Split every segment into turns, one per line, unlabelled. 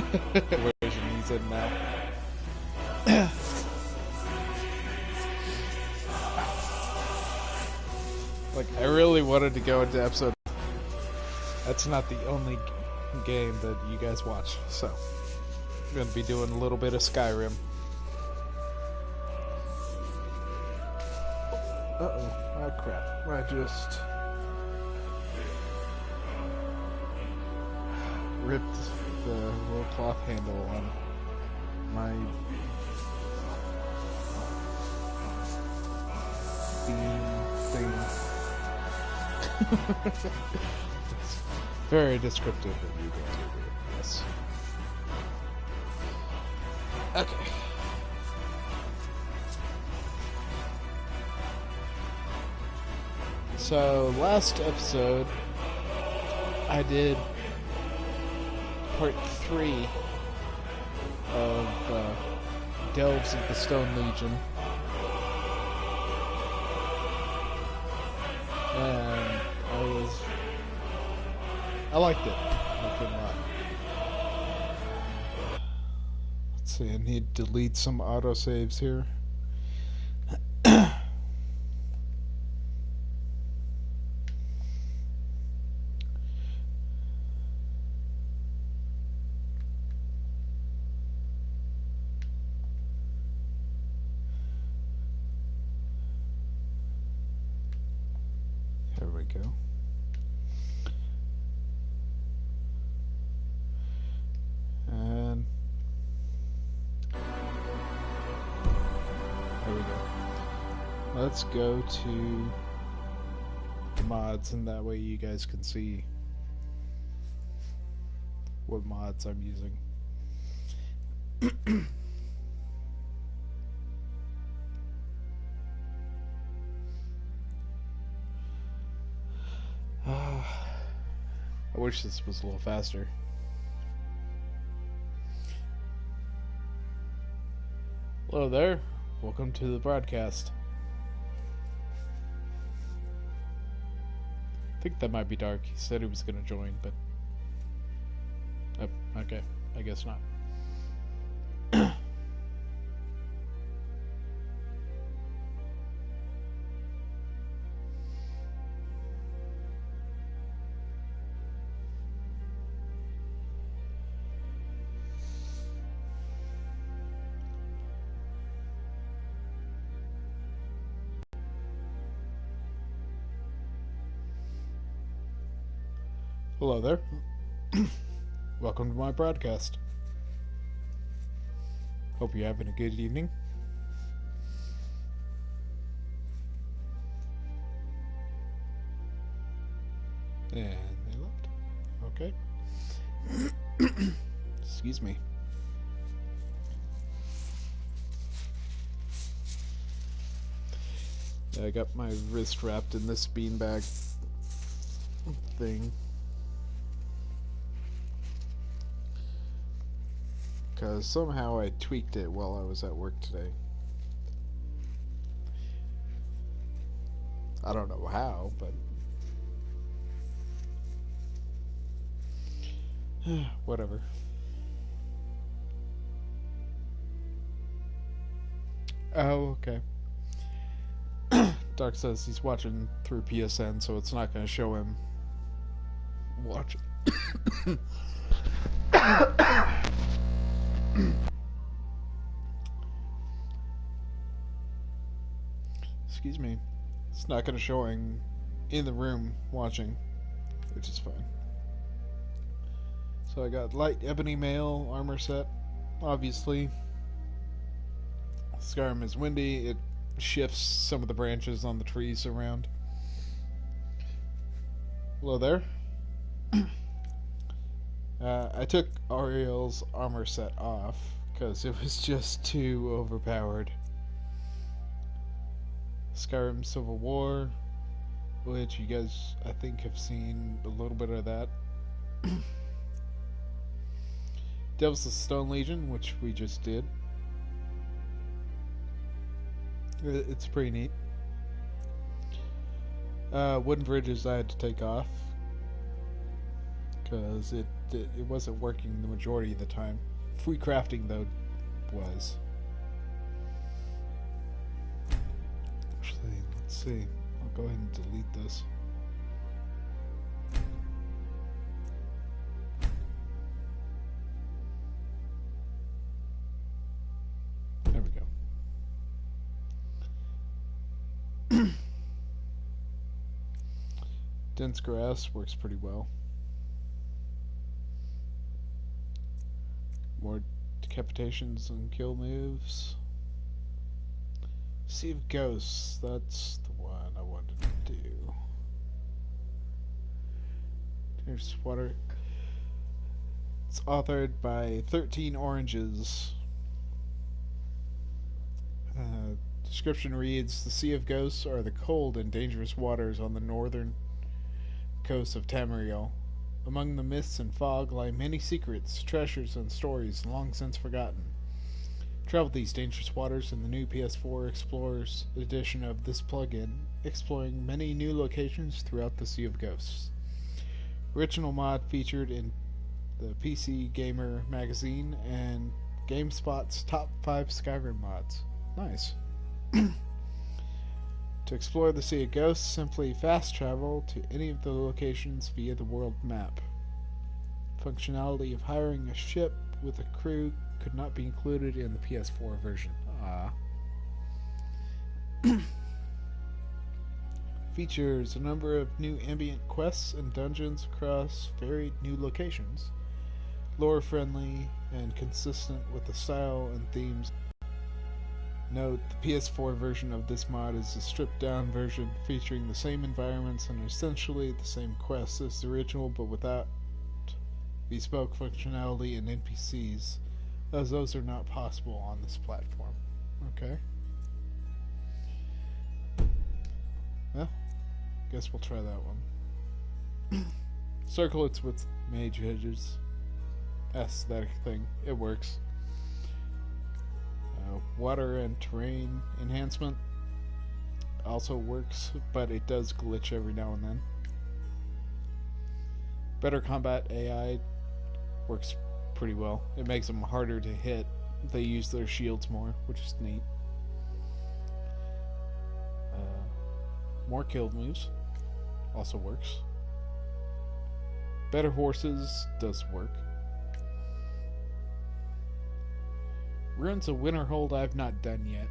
version he's in now. Like, I really wanted to go into episode. That's not the only game that you guys watch, so I'm going to be doing a little bit of Skyrim. Uh-oh. Oh, crap. I just ripped the little cloth handle on my beam thing. It's very descriptive of you guys over here. Yes. Okay. So, last episode, I did part 3 of Delves of the Stone Legion. And I liked it. I couldn't lie. Let's see, I need to delete some autosaves here. There we go. And there we go. Let's go to mods, and that way you guys can see what mods I'm using. I wish this was a little faster. Hello there. Welcome to the broadcast. I think that might be Dark. He said he was going to join, but... Oh, okay. I guess not. Hello there. Welcome to my broadcast. Hope you're having a good evening. And they left. Okay. Excuse me. I got my wrist wrapped in this beanbag thing. Because somehow I tweaked it while I was at work today. I don't know how, but... whatever. Oh, okay. Dark says he's watching through PSN, so it's not going to show him watching. Excuse me. It's not going to show him in the room watching, which is fine. So I got light ebony mail armor set, obviously. Skyrim is windy. It shifts some of the branches on the trees around. Hello there. I took Ariel's armor set off because it was just too overpowered. Skyrim Civil War, which you guys I think have seen a little bit of that. Devils of the Stone Legion, which we just did. It's pretty neat. Wooden bridges I had to take off. because it wasn't working the majority of the time. Free crafting, though, was. Actually, let's see. I'll go ahead and delete this. There we go. Dense grass works pretty well. More decapitations and kill moves. Sea of Ghosts, that's the one I wanted to do. Here's water. It's authored by 13 Oranges. Description reads, the Sea of Ghosts are the cold and dangerous waters on the northern coast of Tamriel. Among the mists and fog lie many secrets, treasures, and stories long since forgotten. Travel these dangerous waters in the new PS4 Explorers edition of this plugin, exploring many new locations throughout the Sea of Ghosts. Original mod featured in the PC Gamer magazine and GameSpot's top 5 Skyrim mods. Nice. To explore the Sea of Ghosts, simply fast travel to any of the locations via the world map. Functionality of hiring a ship with a crew could not be included in the PS4 version. Features a number of new ambient quests and dungeons across varied new locations. Lore friendly and consistent with the style and themes. Note, the PS4 version of this mod is a stripped down version featuring the same environments and essentially the same quests as the original, but without bespoke functionality and NPCs, as those are not possible on this platform. Okay. Well, guess we'll try that one. Circlets with mage edges. Aesthetic thing. It works. Water and terrain enhancement also works, but it does glitch every now and then. Better combat AI works pretty well. It makes them harder to hit. They use their shields more, which is neat. More kill moves also works. Better horses does work. Ruins of Winterhold I've not done yet.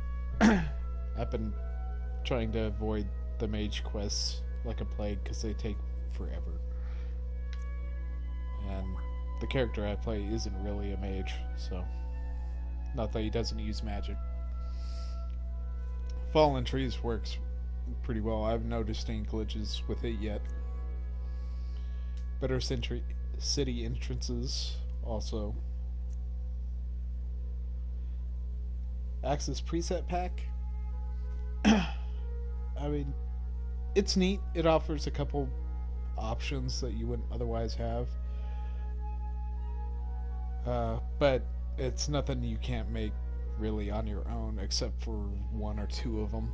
I've been trying to avoid the mage quests like a plague because they take forever. And the character I play isn't really a mage, so not that he doesn't use magic. Fallen Trees works pretty well. I haven't noticed any glitches with it yet. Better city entrances also. Access preset pack. I mean, it's neat. It offers a couple options that you wouldn't otherwise have. But it's nothing you can't make really on your own except for one or two of them.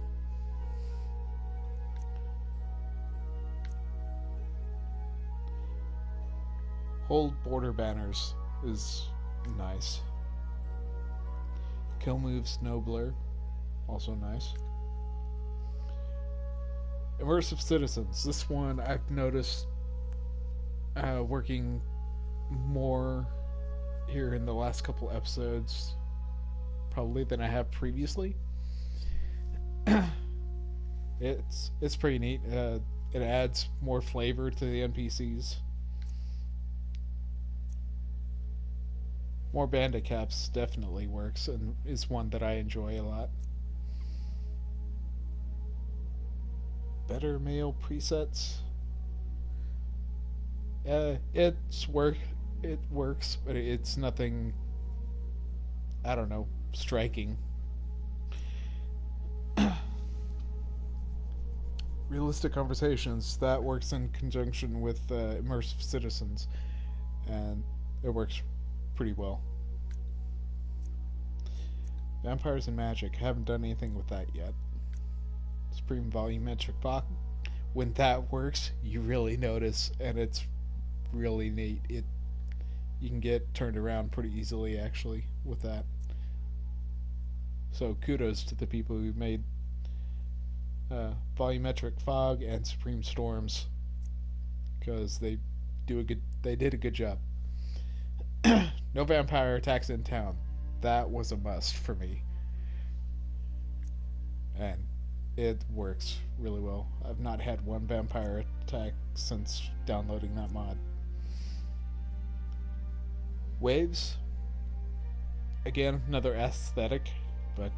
Hold border banners is nice. Kill moves nobler, also nice. Immersive citizens. This one I've noticed working more here in the last couple episodes, probably than I have previously. It's pretty neat. It adds more flavor to the NPCs. More bandit caps definitely works and is one that I enjoy a lot. Better male presets. It works, but it's nothing, I don't know, striking. Realistic conversations, that works in conjunction with immersive citizens, and it works pretty well. Vampires and Magic, haven't done anything with that yet. Supreme Volumetric Box, when that works, you really notice, and it's really neat. You can get turned around pretty easily actually with that. So kudos to the people who made volumetric fog and supreme storms, because they did a good job. No vampire attacks in town. That was a must for me, and it works really well. I've not had one vampire attack since downloading that mod. Waves, again, another aesthetic, but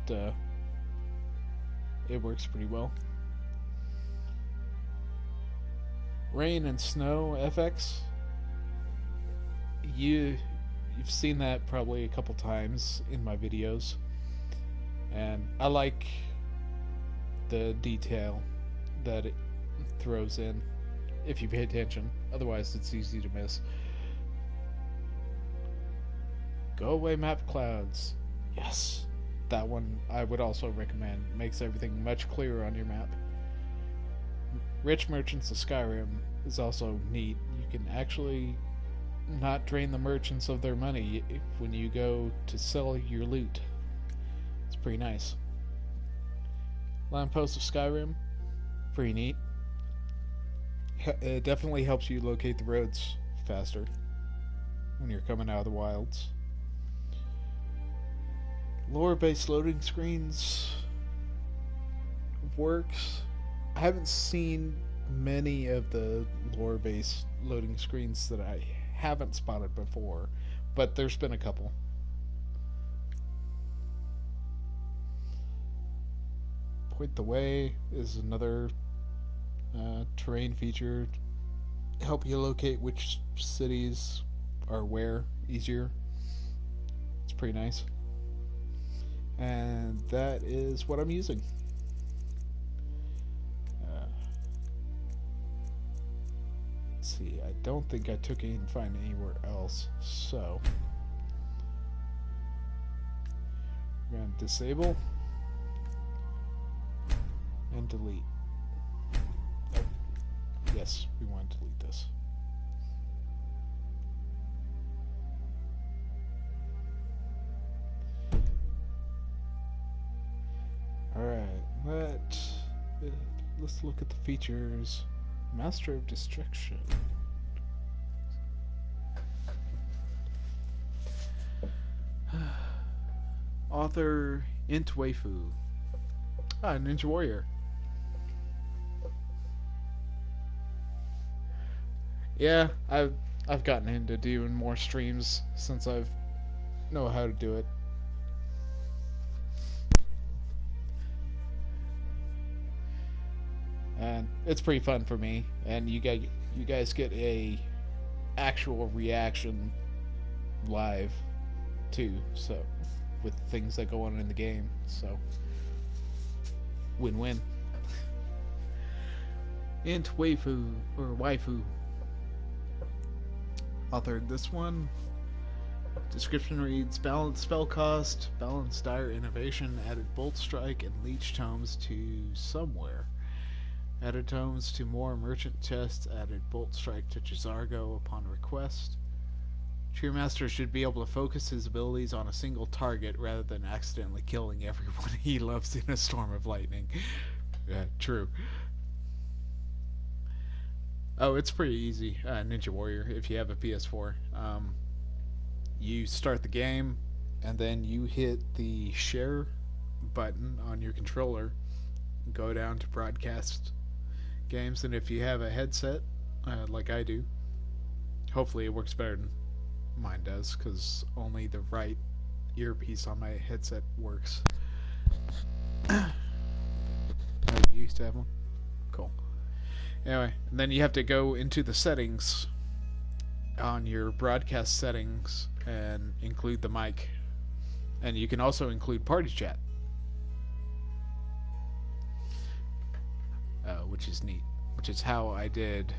it works pretty well. Rain and snow FX, you've seen that probably a couple times in my videos, and I like the detail that it throws in if you pay attention. Otherwise it's easy to miss. Go away map clouds. Yes, that one I would also recommend. It makes everything much clearer on your map. Rich Merchants of Skyrim is also neat. You can actually not drain the merchants of their money when you go to sell your loot. It's pretty nice. Lampposts of Skyrim, pretty neat. It definitely helps you locate the roads faster when you're coming out of the wilds. Lore-based loading screens works. I haven't seen many of the lore-based loading screens that I haven't spotted before, but there's been a couple. Point the Way is another terrain feature. Help you locate which cities are where easier. It's pretty nice. And that is what I'm using. Let's see, I don't think I took any and find anywhere else, so we're going to disable and delete. Oh, yes, we want to delete this. Alright, let's look at the features. Master of Destruction. Author Int Waifu. Ninja Warrior. Yeah, I've gotten into doing more streams since I've know how to do it. And it's pretty fun for me, and you guys get a actual reaction live too, so with things that go on in the game, so win-win. Int Waifu, or Waifu, authored this one. Description reads: balanced spell cost, balanced dire innovation, added bolt strike and leech tomes to somewhere. Added tomes to more merchant chests, added bolt strike to Jizargo upon request. Cheermaster should be able to focus his abilities on a single target rather than accidentally killing everyone he loves in a storm of lightning. Yeah, true. Oh, it's pretty easy. Ninja Warrior, if you have a PS4. You start the game, and then you hit the share button on your controller, go down to broadcast games, and if you have a headset like I do, hopefully it works better than mine does, because only the right earpiece on my headset works. You used to have one? Cool. Anyway, and then you have to go into the settings on your broadcast settings and include the mic, and you can also include party chat. Which is neat. Which is how I did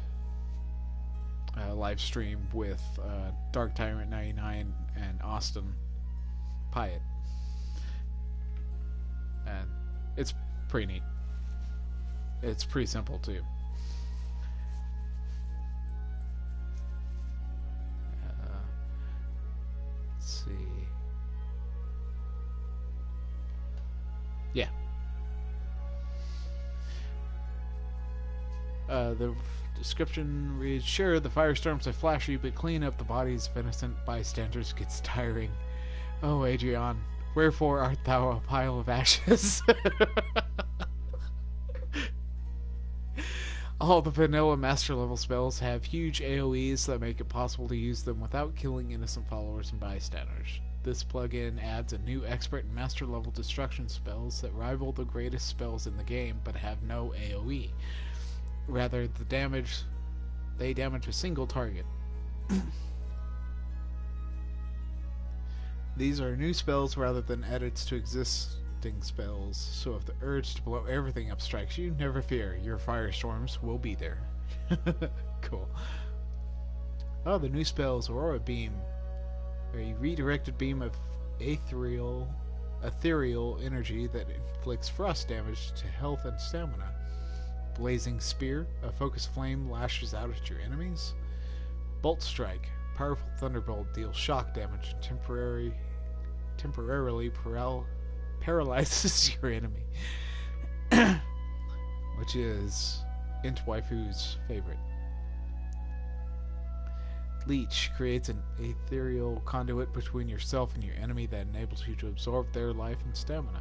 a live stream with Dark Tyrant 99 and Austin Pyatt. And it's pretty neat. It's pretty simple too. Yeah. The description reads, sure, the firestorms are flashy, but cleaning up the bodies of innocent bystanders gets tiring. Oh, Adrian, wherefore art thou a pile of ashes? All the vanilla master level spells have huge AoEs that make it possible to use them without killing innocent followers and bystanders. This plugin adds a new expert and master level destruction spells that rival the greatest spells in the game but have no AoE. Rather, they damage a single target. These are new spells rather than edits to existing spells, so if the urge to blow everything up strikes you, never fear, your firestorms will be there. Cool. Oh, the new spells, Aurora Beam. A redirected beam of ethereal energy that inflicts frost damage to health and stamina. Blazing Spear, a focused flame lashes out at your enemies. Bolt Strike, powerful thunderbolt deals shock damage and temporarily paralyzes your enemy. Which is Int Waifu's favorite. Leech creates an ethereal conduit between yourself and your enemy that enables you to absorb their life and stamina.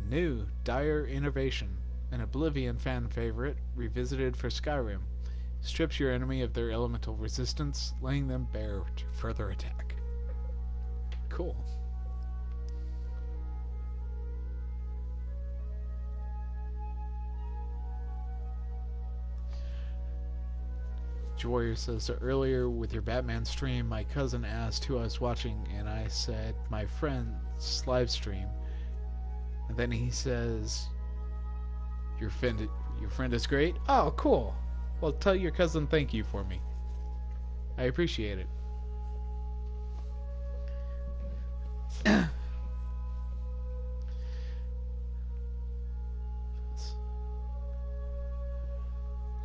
New Dire Innovation, an Oblivion fan favorite revisited for Skyrim, strips your enemy of their elemental resistance, laying them bare to further attack. Cool. Warrior says, so earlier with your Batman stream, my cousin asked who I was watching, and I said my friend's live stream. And then he says, your friend is great? Oh, cool. Well, tell your cousin thank you for me. I appreciate it.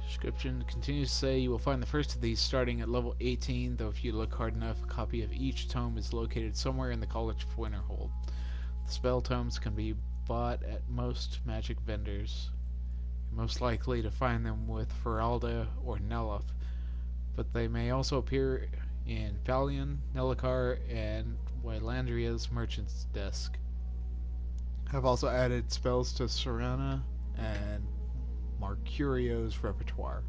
Description continues to say you will find the first of these starting at level 18, though if you look hard enough, a copy of each tome is located somewhere in the College of Winterhold. The spell tomes can be bought at most magic vendors. You're most likely to find them with Feralda or Nelith, but they may also appear in Phalion, Nelicar, and Wylandria's merchant's desk. I've also added spells to Serana and Mercurio's repertoire.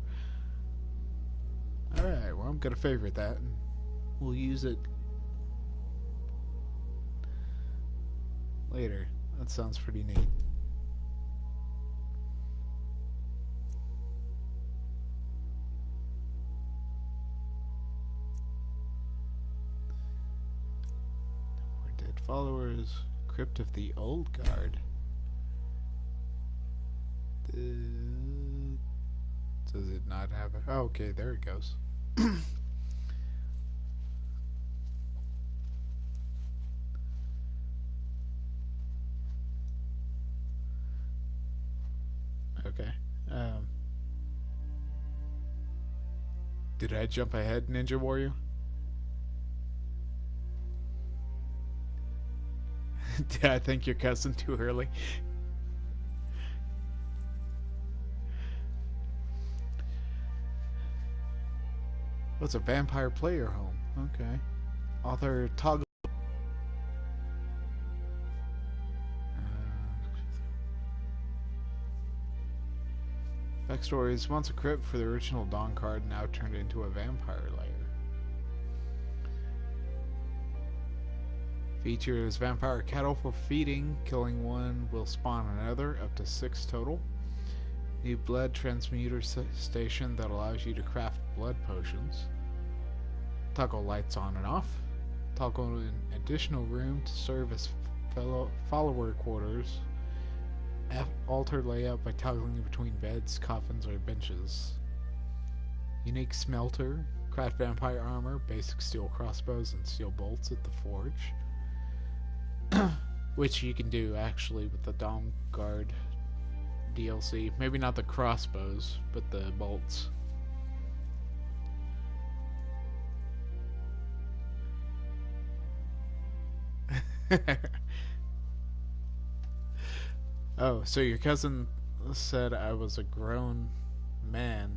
Alright, well, I'm going to favorite that, and we'll use it later. That sounds pretty neat. More dead followers. Crypt of the Old Guard. Does it not have it? Oh, okay, there it goes. Okay. Did I jump ahead, Ninja Warrior? Did I thank your cousin too early? Oh, it's a vampire player home. Okay. Author Toggle. Backstory is once a crypt for the original Dawn card, now turned into a vampire lair. Features vampire cattle for feeding. Killing one will spawn another, up to 6 total. New blood transmuter station that allows you to craft blood potions. Toggle lights on and off. Toggle an additional room to serve as follower quarters. Alter layout by toggling between beds, coffins, or benches. Unique smelter. Craft vampire armor, basic steel crossbows, and steel bolts at the forge. Which you can do actually with the Dawn Guard DLC. Maybe not the crossbows, but the bolts. Oh, so your cousin said I was a grown man.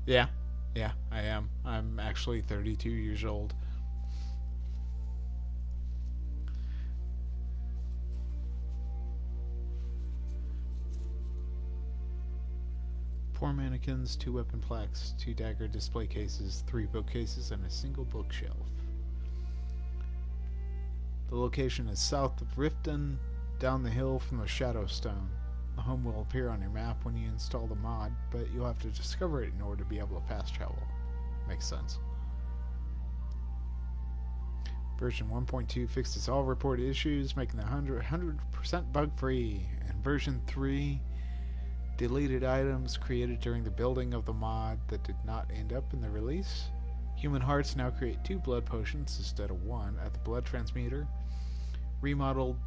Yeah, yeah, I am. I'm actually 32 years old. Four mannequins, two weapon plaques, two dagger display cases, three bookcases, and a single bookshelf. The location is south of Riften, down the hill from the Shadowstone. The home will appear on your map when you install the mod, but you'll have to discover it in order to be able to fast travel. Makes sense. Version 1.2 fixes all reported issues, making the 100% bug-free. And version 3 deleted items created during the building of the mod that did not end up in the release. Human hearts now create 2 blood potions instead of 1 at the blood transmuter. Remodeled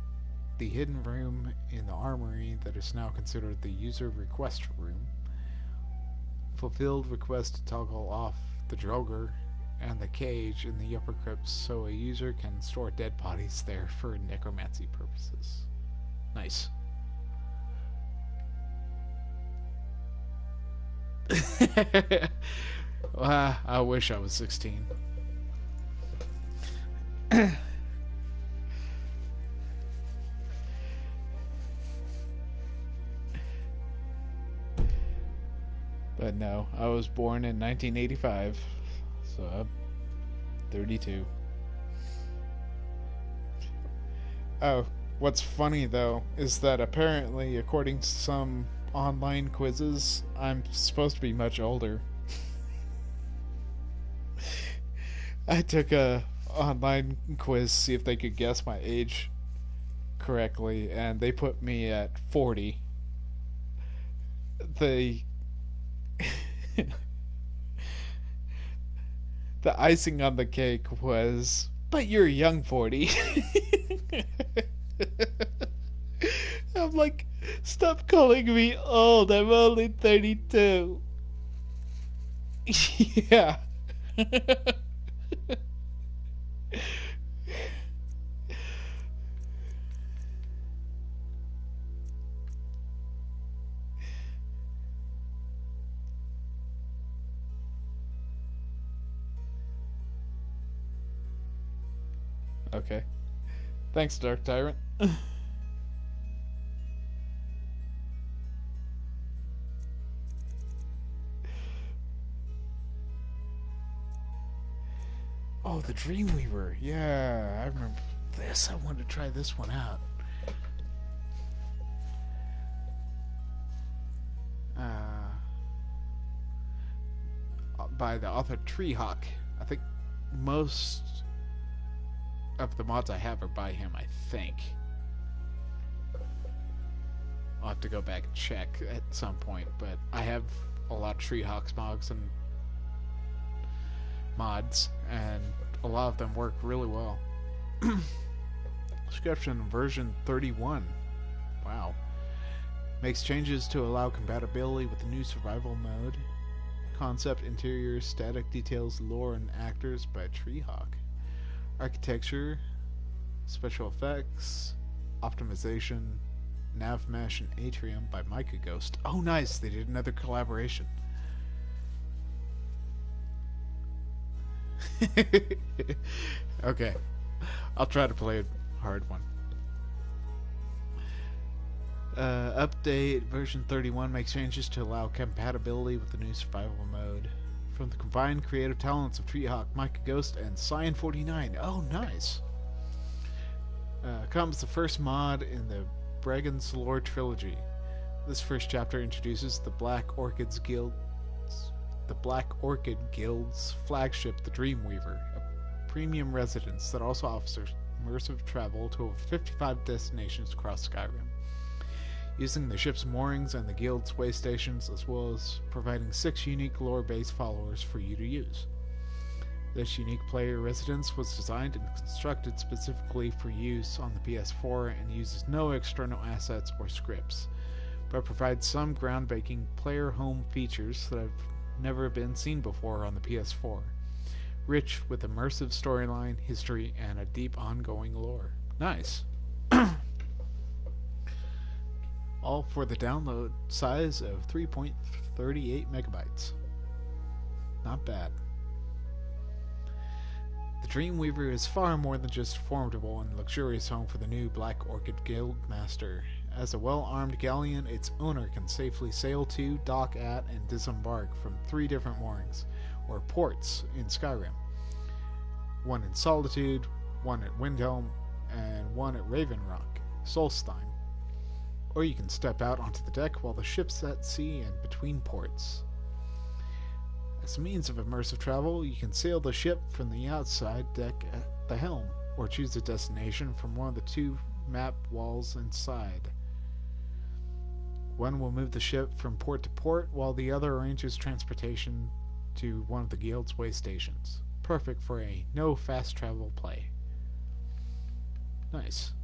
the hidden room in the armory that is now considered the user request room. Fulfilled request to toggle off the Droger and the cage in the upper crypts so a user can store dead bodies there for necromancy purposes. Nice. I wish I was 16. But no, I was born in 1985, so I'm 32. Oh, what's funny though is that apparently, according to some online quizzes, I'm supposed to be much older. I took a online quiz to see if they could guess my age correctly, and they put me at 40. The icing on the cake was, but you're a young 40. I'm like, stop calling me old, I'm only 32. Yeah. Okay. Thanks, Dark Tyrant. Oh, the Dreamweaver. Yeah, I remember this. I wanted to try this one out. By the author Treehawk. I think most of the mods I have are by him, I think. I'll have to go back and check at some point, but I have a lot of Treehawk's mods, and a lot of them work really well. Description version 31. Wow. Makes changes to allow compatibility with the new survival mode. Concept, interior, static details, lore, and actors by Treehawk. Architecture, special effects, optimization, nav mesh, and atrium by Micah Ghost. Oh, nice! They did another collaboration. Okay, I'll try to play a hard one. Update version 31 makes changes to allow compatibility with the new survival mode. From the combined creative talents of Treehawk, Micah Ghost, and Cyan49. Oh, nice! Comes the first mod in the Braggon's Lore trilogy. This first chapter introduces the Black Orchid Guild's flagship, the Dreamweaver, a premium residence that also offers immersive travel to over 55 destinations across Skyrim, using the ship's moorings and the Guild's way stations, as well as providing 6 unique lore-based followers for you to use. This unique player residence was designed and constructed specifically for use on the PS4 and uses no external assets or scripts, but provides some groundbreaking player home features that have never been seen before on the PS4, rich with immersive storyline, history, and a deep ongoing lore. Nice. all for the download size of 3.38 megabytes. Not bad. The Dreamweaver is far more than just a formidable and luxurious home for the new Black Orchid Guildmaster. As a well-armed galleon, its owner can safely sail to, dock at, and disembark from 3 different moorings, or ports, in Skyrim. One in Solitude, one at Windhelm, and one at Raven Rock, Solstheim. Or you can step out onto the deck while the ship's at sea and between ports. As a means of immersive travel, you can sail the ship from the outside deck at the helm, or choose a destination from one of the 2 map walls inside. One will move the ship from port to port, while the other arranges transportation to one of the guild's way stations. Perfect for a no fast travel play. Nice.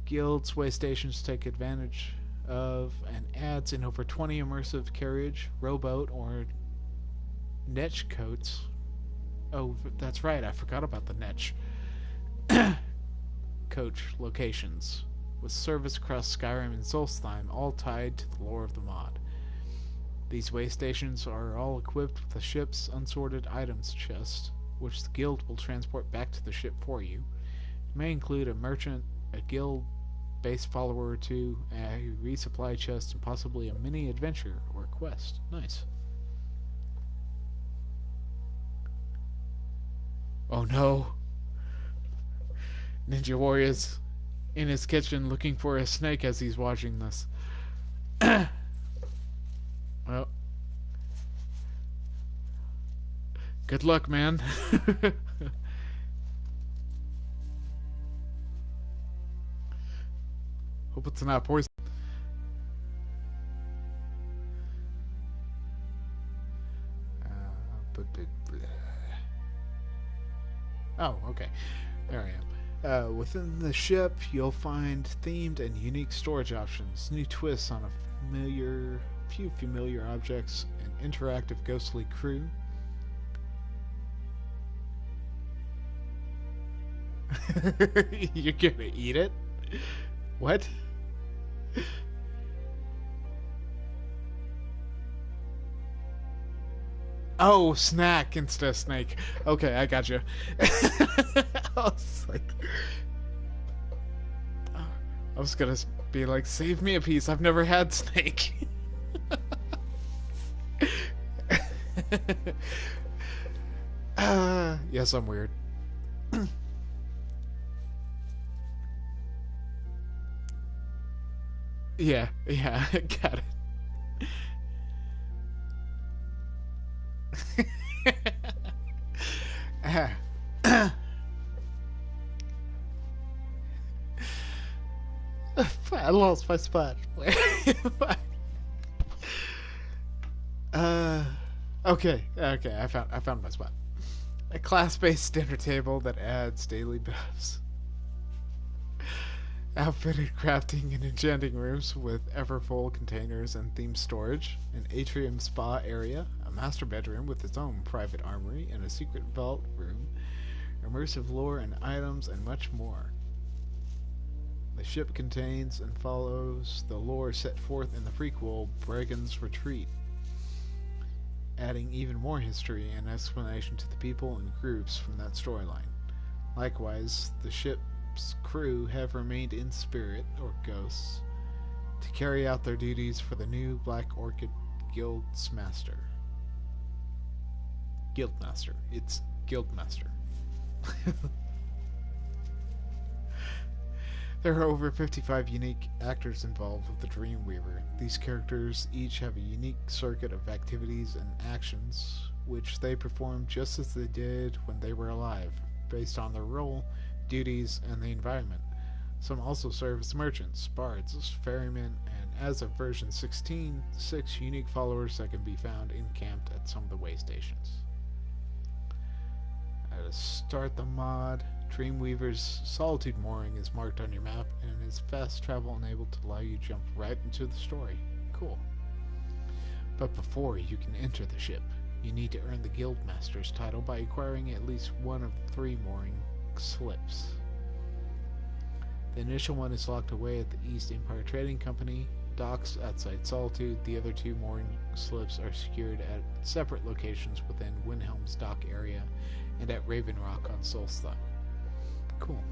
Guild's way stations take advantage of and adds in over 20 immersive carriage, rowboat, or netch coats. Oh, that's right, I forgot about the netch coach locations, with service across Skyrim and Solstheim, all tied to the lore of the mod. These way stations are all equipped with a ship's unsorted items chest, which the guild will transport back to the ship for you. It may include a merchant, a guild base follower or 2, a resupply chest, and possibly a mini adventure or quest. Nice. Oh no! Ninja Warrior's in his kitchen looking for a snake as he's watching this. Well, good luck, man. Hope it's not poison. Oh, okay. There I am. Within the ship, you'll find themed and unique storage options, new twists on a few familiar objects, an interactive ghostly crew. You're gonna eat it? What? Oh, snack instead of snake. Okay, I got you. I was gonna be like, save me a piece. I've never had snake. Yes, I'm weird. Yeah, got it. I lost my spot. Okay, I found my spot. A class-based dinner table that adds daily buffs. Outfitted crafting and enchanting rooms with ever-full containers and themed storage, an atrium spa area, a master bedroom with its own private armory, and a secret vault room, immersive lore and items, and much more. The ship contains and follows the lore set forth in the prequel Braggon's Retreat, adding even more history and explanation to the people and groups from that storyline. Likewise, the ship's crew have remained in spirit, or ghosts, to carry out their duties for the new Black Orchid Guildmaster. Guildmaster. It's Guildmaster. There are over 55 unique actors involved with the Dreamweaver. These characters each have a unique circuit of activities and actions, which they perform just as they did when they were alive, based on their role, duties, and the environment. Some also serve as merchants, bards, ferrymen, and as of version 16, 6 unique followers that can be found encamped at some of the way stations. To start the mod, Dreamweaver's Solitude mooring is marked on your map and is fast travel enabled to allow you to jump right into the story. Cool. But before you can enter the ship, you need to earn the Guildmaster's title by acquiring at least one of the 3 mooring slips. The initial one is locked away at the East Empire Trading Company docks outside Solitude. The other two mooring slips are secured at separate locations within Windhelm's dock area and at Raven Rock on Solsta. Cool.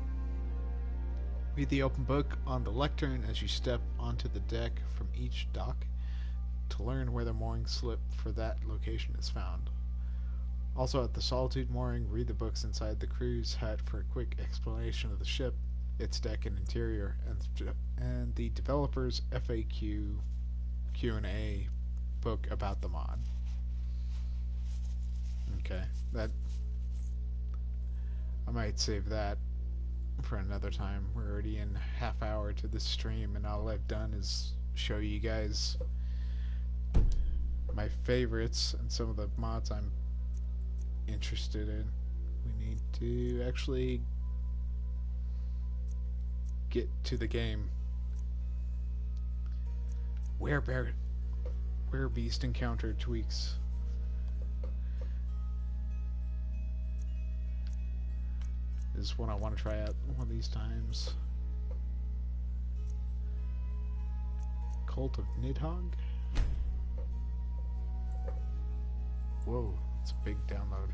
Read the open book on the lectern as you step onto the deck from each dock to learn where the mooring slip for that location is found. Also at the Solitude mooring, read the books inside the crew's hut for a quick explanation of the ship, its deck and interior, and the developer's FAQ Q&A book about the mod. Okay, that I might save that for another time. We're already in half hour to this stream, and all I've done is show you guys my favorites and some of the mods I'm interested in. We need to actually get to the game. Beast encounter tweaks. This is one I want to try out one of these times. Cult of Nidhogg? Whoa, it's a big download.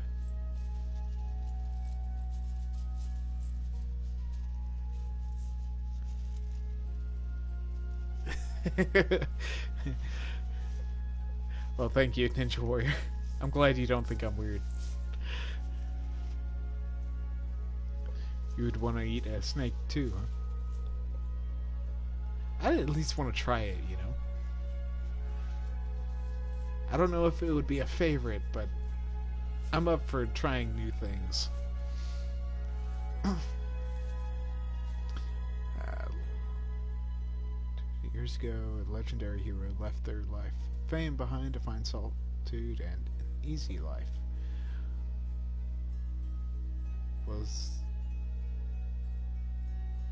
Well, thank you, Ninja Warrior. I'm glad you don't think I'm weird. You would want to eat a snake too, huh? I'd at least want to try it, you know? I don't know if it would be a favorite, but I'm up for trying new things. 2 years ago, a legendary hero left their life fame behind to find solitude and an easy life.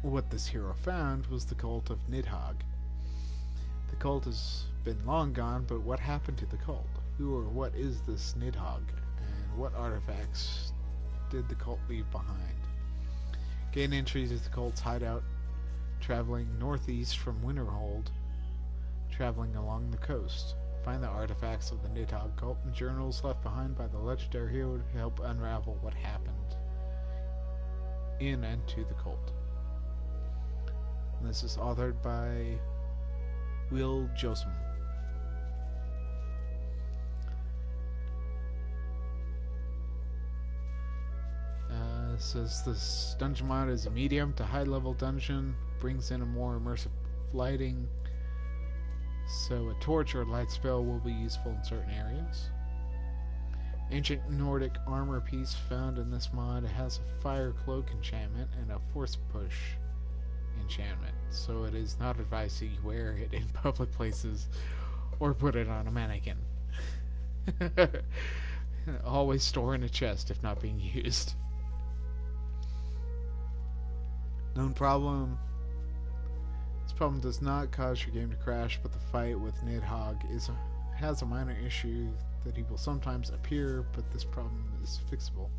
What this hero found was the cult of Nidhogg. The cult has been long gone, but what happened to the cult? Who or what is this Nidhogg? And what artifacts did the cult leave behind? Gain entry to the cult's hideout, traveling northeast from Winterhold, traveling along the coast. Find the artifacts of the Nidhogg cult and journals left behind by the legendary hero to help unravel what happened in and to the cult. And this is authored by Will Josem. Says this dungeon mod is a medium to high level dungeon, brings in a more immersive lighting, so a torch or light spell will be useful in certain areas. Ancient Nordic armor piece found in this mod has a fire cloak enchantment and a force push enchantment, so it is not advised that you wear it in public places or put it on a mannequin. Always store in a chest if not being used. Known problem. This problem does not cause your game to crash, but the fight with Nidhogg has a minor issue that he will sometimes appear, but this problem is fixable.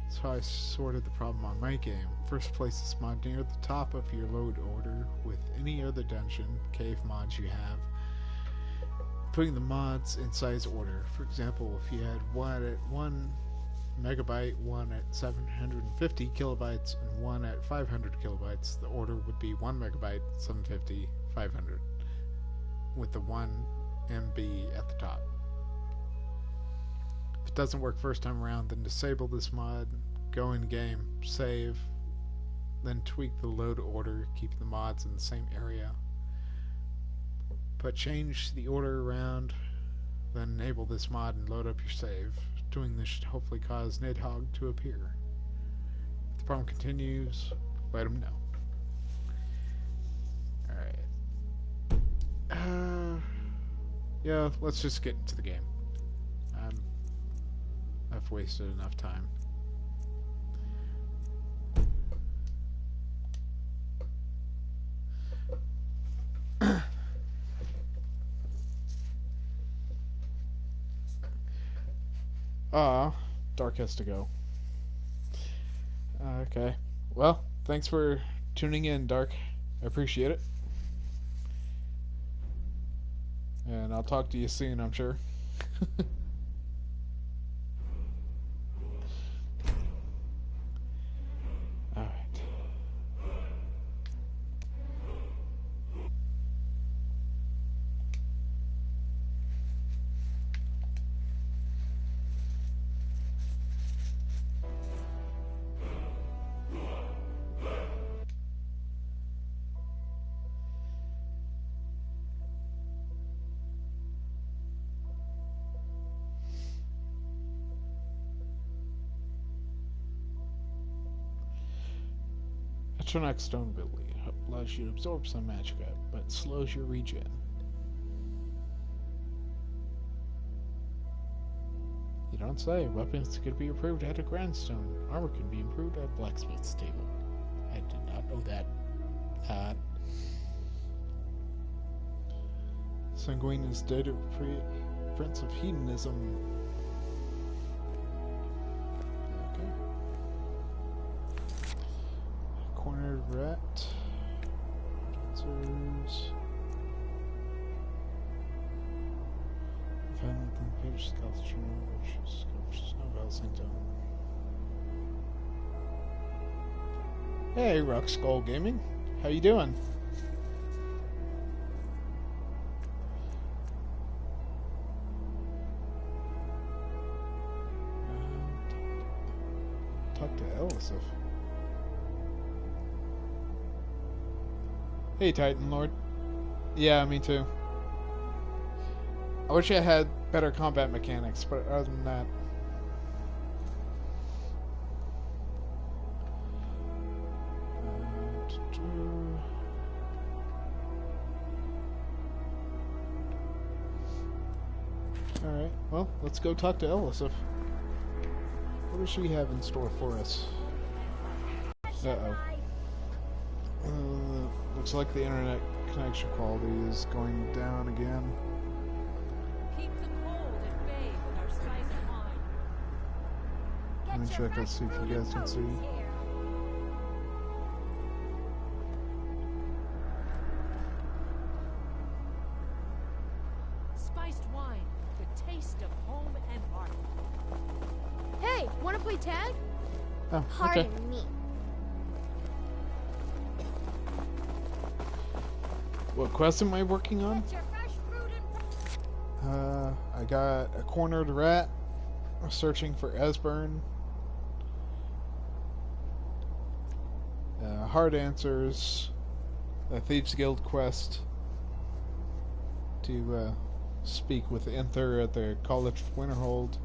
That's how I sorted the problem on my game. First, place this mod near the top of your load order with any other dungeon, cave mods you have, putting the mods in size order. For example, if you had one at 1 megabyte, one at 750 kilobytes, and one at 500 kilobytes, the order would be 1 megabyte, 750, 500, with the 1 MB at the top. If it doesn't work first time around, then disable this mod, go in game, save, then tweak the load order, keep the mods in the same area, but change the order around, then enable this mod and load up your save. Doing this should hopefully cause Nidhogg to appear. If the problem continues, let him know. Alright. Yeah, let's just get into the game. I've wasted enough time. Dark has to go. Okay. Well, thanks for tuning in, Dark. I appreciate it. And I'll talk to you soon, I'm sure. Alright. Electronic stone ability allows you to absorb some magicka, but slows your regen. You don't say. Weapons could be improved at a grindstone. Armor can be improved at a blacksmith's table. I did not know that. Sanguine is dead, prince of hedonism. Okay. Cornered rat. Dancers. Found the page sculpture, which is no Helsington. Hey, Rock Skull Gaming. How you doing? Talk to Elisif. Hey, Titan Lord. Yeah, me too. I wish I had better combat mechanics, but other than that... Alright, well, let's go talk to Elisif. What does she have in store for us? Uh-oh. Looks like the internet connection quality is going down again.
Keep the cold at bay with our spiced wine.
Let me check, let's see if you guys can see.
Spiced wine, the taste of home and heart.
Hey, wanna play tag?
Oh, okay.
Pardon me.
What quest am I working on?
Get your fresh fruit and
I got a cornered rat. I'm searching for Esbern. Hard answers. A Thieves Guild quest to speak with Inther at the College of Winterhold.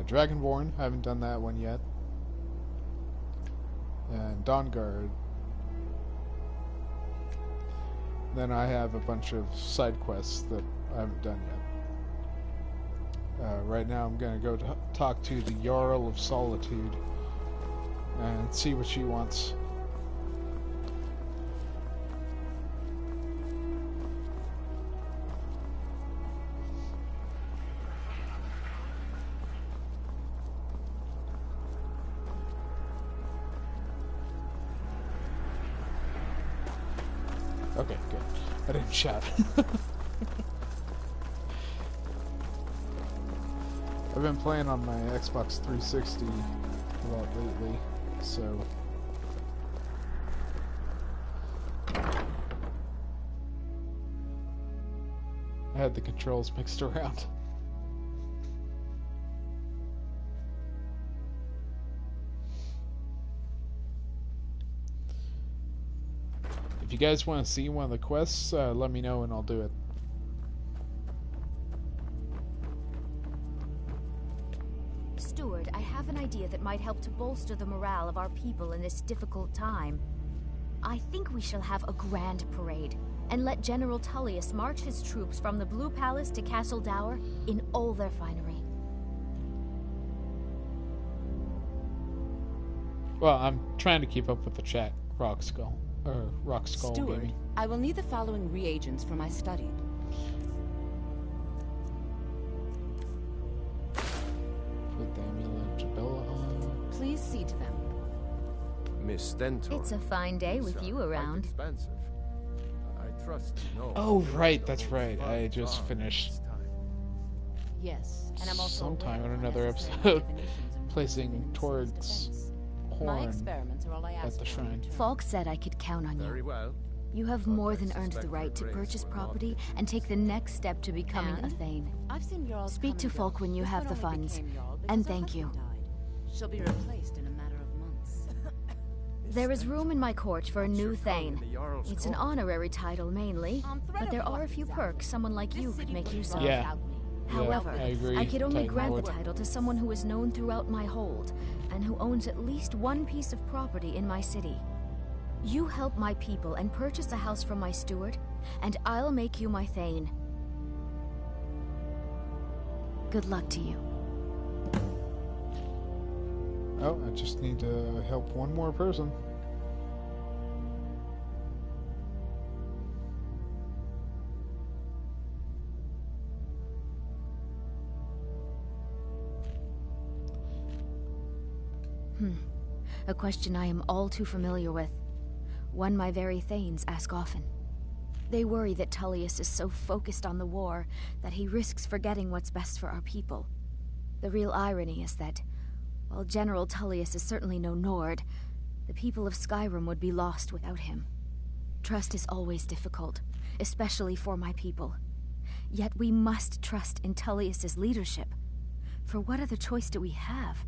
Dragonborn, haven't done that one yet. And Dawnguard. Then I have a bunch of side quests that I haven't done yet. Right now I'm going to go talk to the Jarl of Solitude and see what she wants. Okay, good. I didn't shout. I've been playing on my Xbox 360 a lot lately, so... I had the controls mixed around. If you guys want to see one of the quests, let me know and I'll do it.
Steward, I have an idea that might help to bolster the morale of our people in this difficult time. I think we shall have a grand parade, and let General Tullius march his troops from the Blue Palace to Castle Dower in all their finery.
Well, I'm trying to keep up with the chat, Rock Skull
Steward,
Gaming.
I will need the following reagents for my study.
Put the amulet Jabella on.
Please see to them.
Miss Stentor.
It's a fine day
These
with
are
you
quite
around.
expensive. I trust you know.
Oh,
you're
right,
the
that's
whole
right. I
farm
just
farm
finished
this time.
Yes, and I'm also
sometime
aware
on
of
another
unnecessary
episode
definitions and
placing
rules in
Torg's
defense. My
horn
experiments are all I
at
ask
the
for in
shrine.
return.
Falk said I could count on
Very
you.
well.
You have
But
more
I
than earned the
suspect
right to
your race
purchase
will not
property
be
and take the next step to becoming a
And?
Thane.
I've seen Jarls
Speak
come
to
and go.
Falk when you
This
have
one
the
only
funds.
became Jarl
And
because her
thank you.
husband died. She'll be replaced in a matter of months.
There is room in my court for a
What's
new
your tongue in
Thane.
the Jarl's
It's an
court?
honorary title mainly,
On threat
but
of
there are a
what
few
exactly?
perks someone like
This
you could
city
make
wouldn't
use
run
of.
Yeah.
without me.
However,
I agree.
I could only
Titan
grant
Lord.
the title to someone who is known throughout my hold, and who owns at least one piece of property in my city. You help my people and purchase a house from my steward, and I'll make you my Thane. Good luck to you.
Oh, I just need to help one more person.
A question I am all too familiar with. One my very Thanes ask often. They worry that Tullius is so focused on the war that he risks forgetting what's best for our people. The real irony is that, while General Tullius is certainly no Nord, the people of Skyrim would be lost without him. Trust is always difficult, especially for my people. Yet we must trust in Tullius's leadership. For what other choice do we have?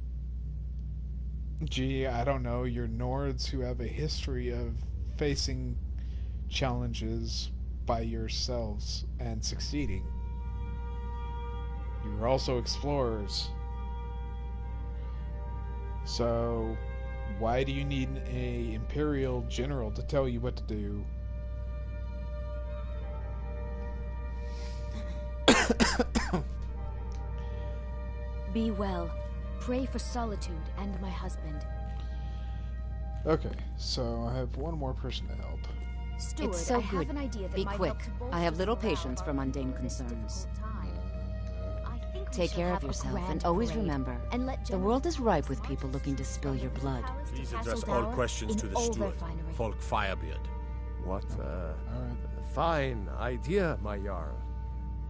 Gee, I don't know. You're Nords who have a history of facing challenges by yourselves and succeeding. You're also explorers. So, why do you need a Imperial general to tell you what to do?
Be well. Pray for Solitude and my husband.
Okay, so I have one more person to help.
Steward,
It's so
I have
good.
an idea that
Be
might
quick.
help to bolster
I have little
the morale
patience
of
for
our
mundane
people in this
concerns.
difficult time. I think we
Take
shall
care
have
of
a
yourself
grand
and always
parade
remember,
and let
the
General
world is ripe
Tullius
with
march
people
us
looking to spill your
from
blood.
palace to
Please
Castle
address all
Dower
questions
in
to the
all
steward,
refinery.
Folk Firebeard.
What a
Alright.
fine idea, my Jarl.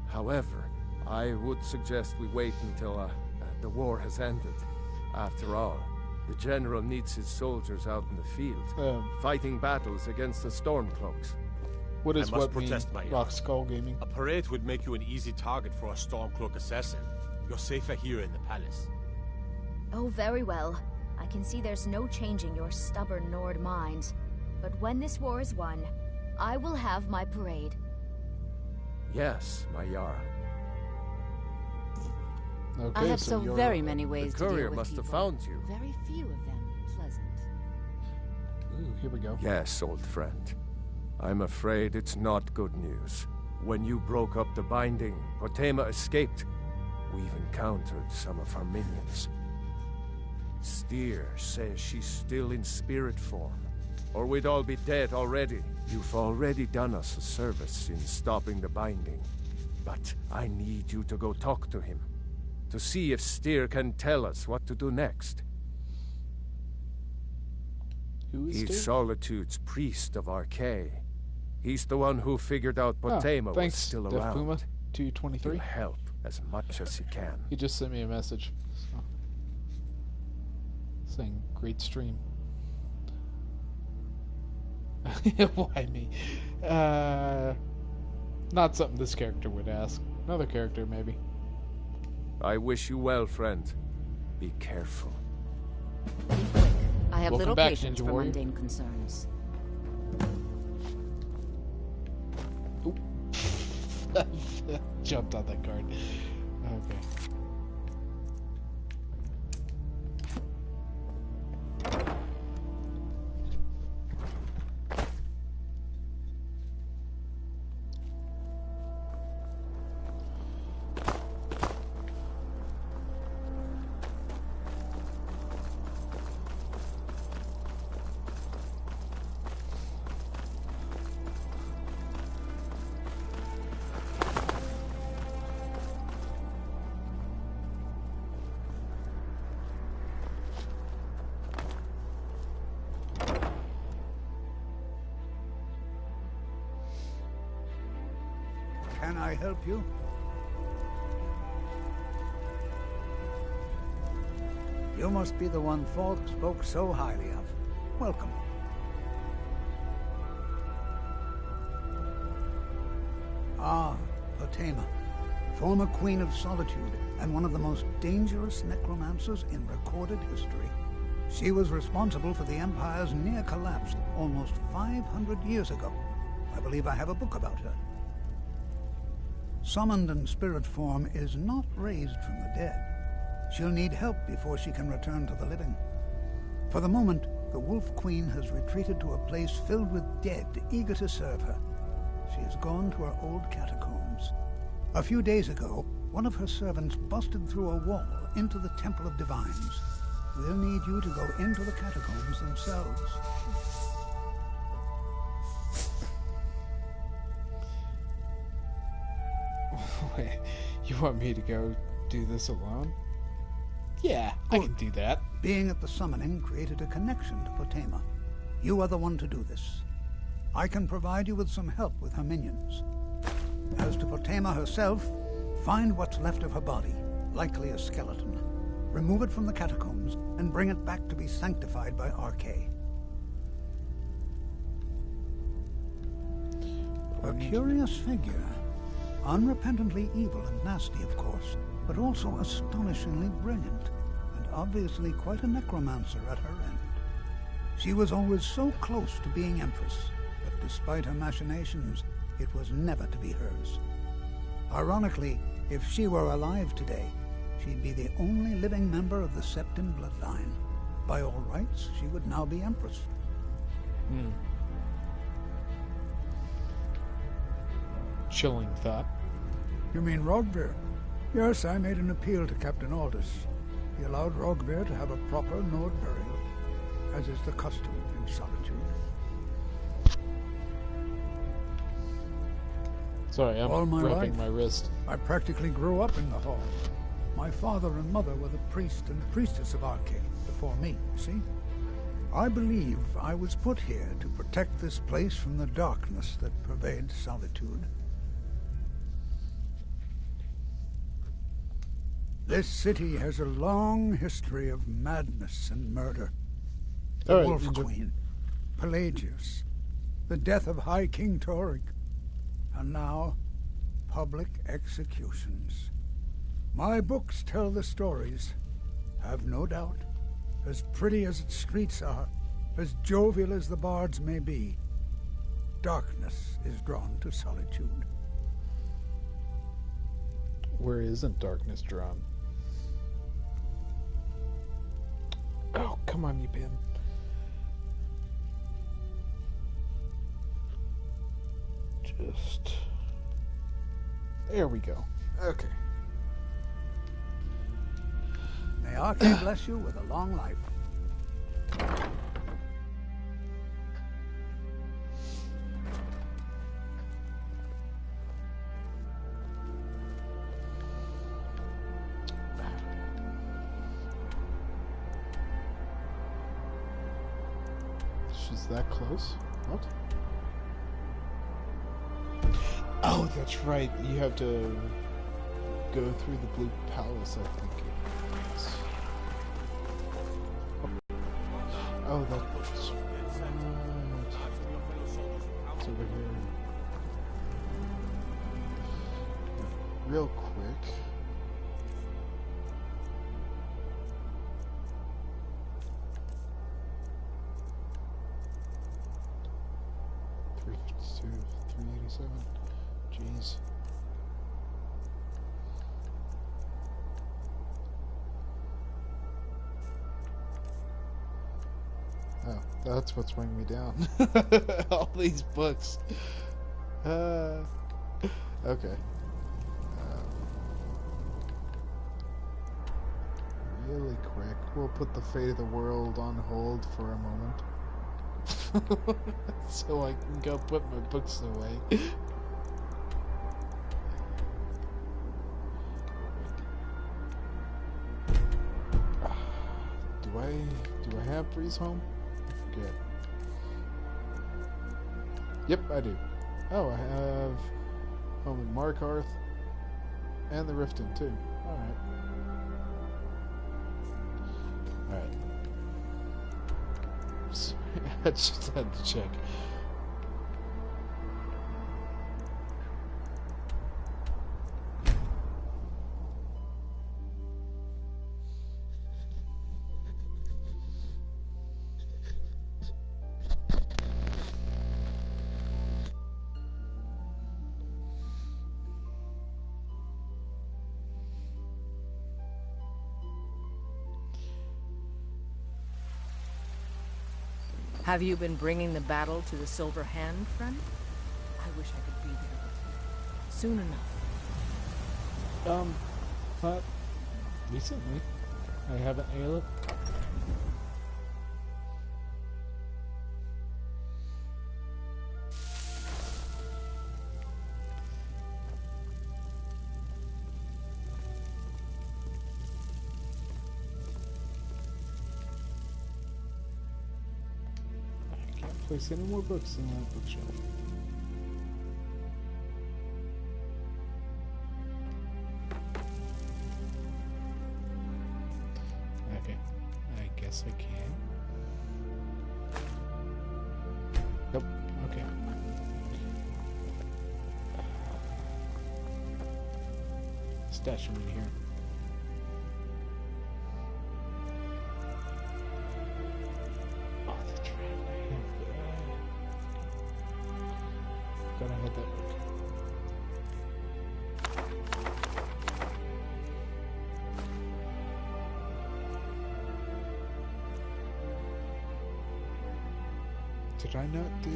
However, I would suggest we wait until the war has ended. After all, the general needs his soldiers out in the field, fighting battles against the Stormcloaks.
What
I
is
must
what mean?
protest, my
Rock Skull Gaming.
A parade would make you an easy target for a Stormcloak assassin. You're safer here in the palace.
Oh, very well. I can see there's no changing your stubborn Nord mind. But when this war is won, I will have my parade.
Yes, my Jarl.
Okay,
I have
so
so
you're,
very many ways
The
to deal
courier
with
must
people.
have found you.
Very few of them pleasant.
Ooh, here we go.
Yes, old friend. I'm afraid it's not good news. When you broke up the binding, Potema escaped. We've encountered some of her minions. Steer says she's still in spirit form, or we'd all be dead already. You've already done us a service in stopping the binding, but I need you to go talk to him, to see if Steer can tell us what to do next.
Who is
He's
Steve?
Solitude's priest of Archay. He's the one who figured out Potema was
thanks,
still
Def
around.
Puma
He'll
223.
help as much as he can.
He just sent me a message. So. Saying great stream. Why me? Not something this character would ask. Another character, maybe.
I wish you well, friend. Be careful.
Be quick. I have
Welcome
little
back,
patience
Ninja
for
Warrior.
mundane concerns.
Jumped on that card. Okay.
Can I help you? You must be the one Falk spoke so highly of. Welcome. Ah, Potema, former Queen of Solitude and one of the most dangerous necromancers in recorded history. She was responsible for the Empire's near collapse almost 500 years ago. I believe I have a book about her. Summoned in spirit form is not raised from the dead. She'll need help before she can return to the living. For the moment, the Wolf Queen has retreated to a place filled with dead, eager to serve her. She has gone to her old catacombs. A few days ago, one of her servants busted through a wall into the Temple of Divines. We'll need you to go into the catacombs themselves.
Wait, you want me to go do this alone? Yeah, I can do that.
Being at the summoning created a connection to Potema. You are the one to do this. I can provide you with some help with her minions. As to Potema herself, find what's left of her body, likely a skeleton. Remove it from the catacombs and bring it back to be sanctified by RK. A curious figure. Unrepentantly evil and nasty, of course, but also astonishingly brilliant, and obviously quite a necromancer at her end. She was always so close to being Empress, but despite her machinations, it was never to be hers. Ironically, if she were alive today, she'd be the only living member of the Septim bloodline. By all rights, she would now be Empress.
Chilling thought.
You mean Rogver? Yes, I made an appeal to Captain Aldous. He allowed Rogver to have a proper node burial, as is the custom in Solitude.
Sorry, I'm
All my
wrapping
life,
my wrist.
I practically grew up in the hall. My father and mother were the priest and priestess of Arcade before me, you see? I believe I was put here to protect this place from the darkness that pervades Solitude. This city has a long history of madness and murder. The Wolf Queen, Pelagius, the death of High King Torrig, and now, public executions. My books tell the stories, have no doubt. As pretty as its streets are, as jovial as the bards may be, darkness is drawn to Solitude.
Where isn't darkness drawn? Oh, come on, you pin. Just... There we go. Okay.
May Arcade bless you with a long life.
She's that close? What? Oh, that's right. You have to go through the Blue Palace, I think. Oh, that's right. It's over here. Real quick. $352, $387. Jeez. Oh, that's what's weighing me down. All these books. Okay. Really quick, we'll put the fate of the world on hold for a moment. So I can go put my books away. Do I have Breeze Home? Good. Yep, I do. Oh, I have Home in Markarth. And the Riften, too. Alright. Alright. Sorry, I just had to check.
Have you been bringing the battle to the Silver Hand, friend? I wish I could be there with you. Soon enough.
Not recently. I haven't ate it. Place any more books in that bookshelf. Okay, I guess I can. Nope, okay. Stash them in here. Gotta hit that book. Did I not do?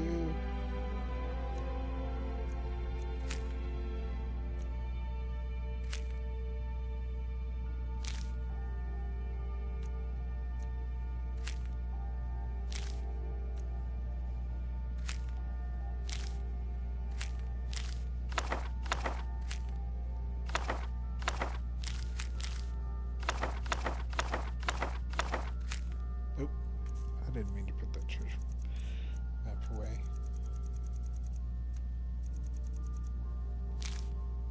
I didn't mean to put that treasure map away.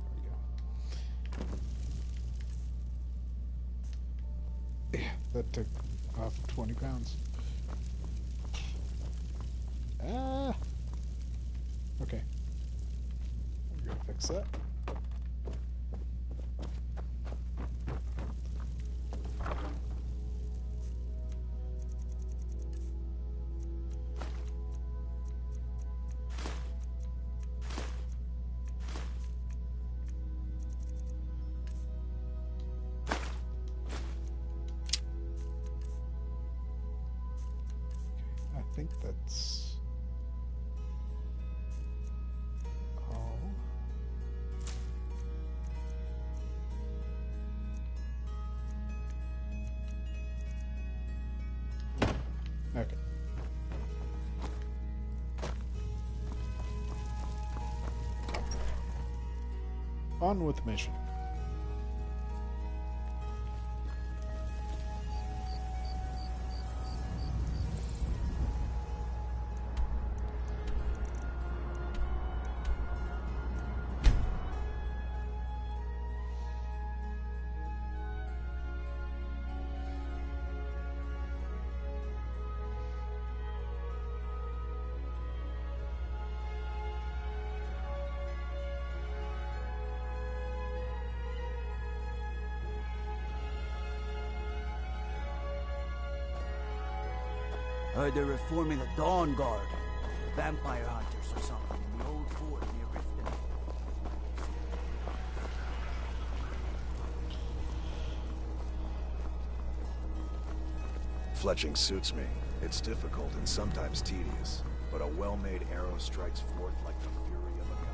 There we go. Yeah, that took off 20 pounds. Ah! Okay. We're gonna fix that. I think that's all. Okay. On with the mission.
Heard they're reforming the Dawn Guard. Vampire hunters or something in the old fort near Riften.
Fletching suits me. It's difficult and sometimes tedious, but a well-made arrow strikes forth like the fury of a god.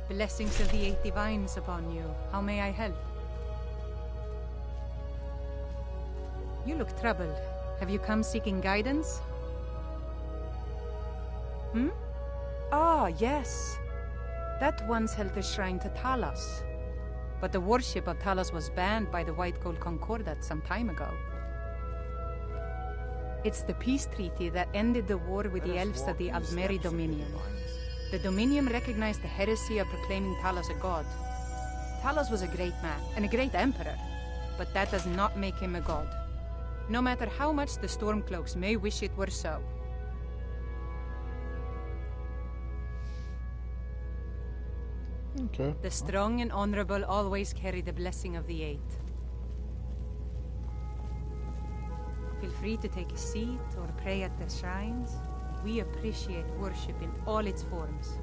Blessings of the 8 divines upon you. How may I help? You look troubled. Have you come seeking guidance? Hmm? Ah, yes.
That once held the shrine to Talos. But the worship of Talos was banned by the White Gold Concordat some time ago. It's the peace treaty that ended the war with the elves of the Aldmeri Dominion. The Dominion recognized the heresy of proclaiming Talos a god. Talos was a great man, and a great emperor, but that does not make him a god. No matter how much the Stormcloaks may wish it were so.
Okay.
The strong and honorable always carry the blessing of the Eight. Feel free to take a seat or pray at the shrines. We appreciate worship in all its forms.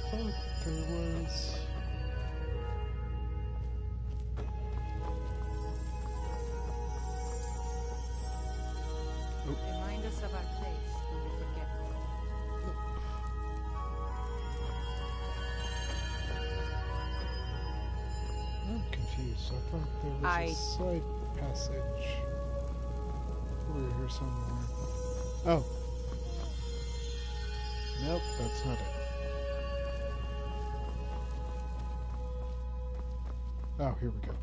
Thought there was...
Remind us of our place when we forget.
I'm confused. I thought there was a side passage over here somewhere. Oh. Nope, that's not it. Oh, here we go.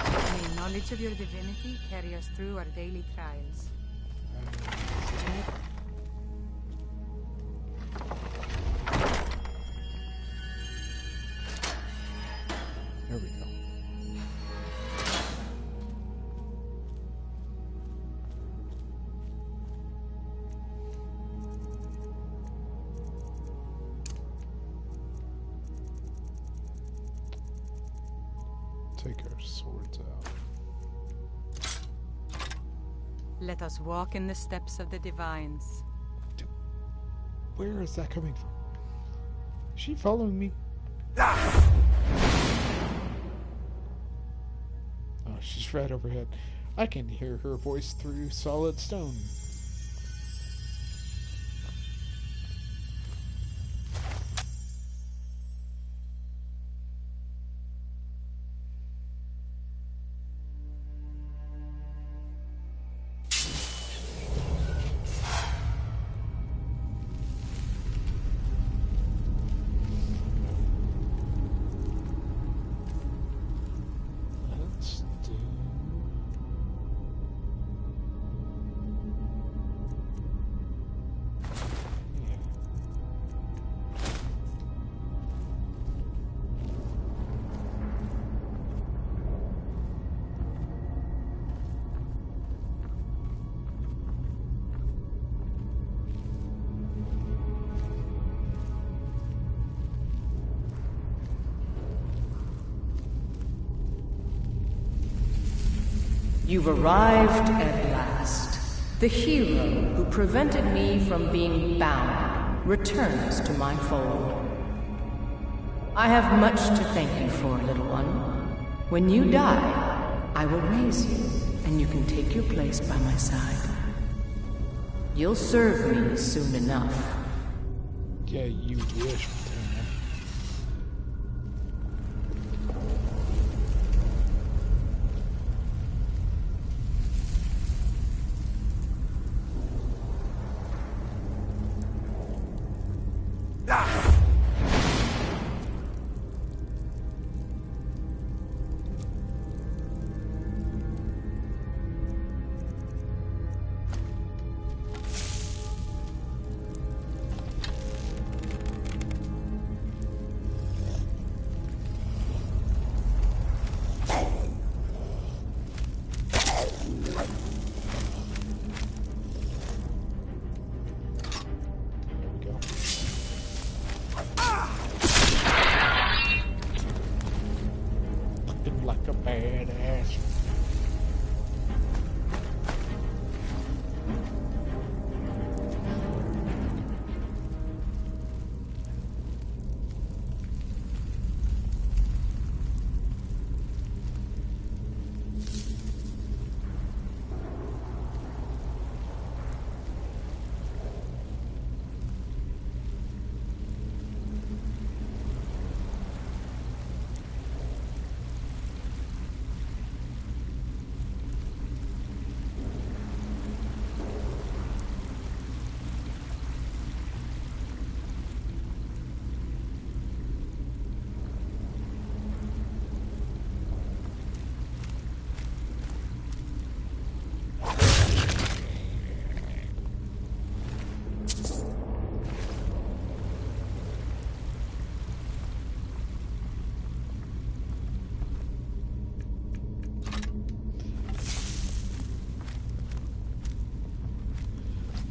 May knowledge of your divinity carry us through our daily trials.
There we go. Take our swords out.
Let us walk in the steps of the divines.
Where is that coming from? Is she following me? Oh, she's right overhead. I can hear her voice through solid stone.
You've arrived at last. The hero who prevented me from being bound returns to my fold. I have much to thank you for, little one. When you die, I will raise you, and you can take your place by my side. You'll serve me soon enough.
Yeah, you wish.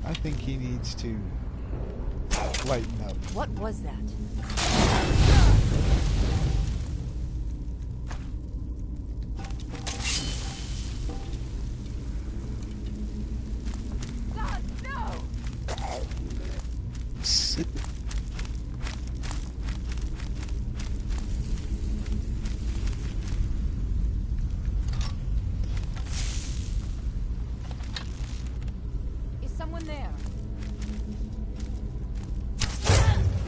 I think he needs to lighten up.
What was that?
Is someone there?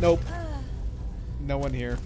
Nope. No one here.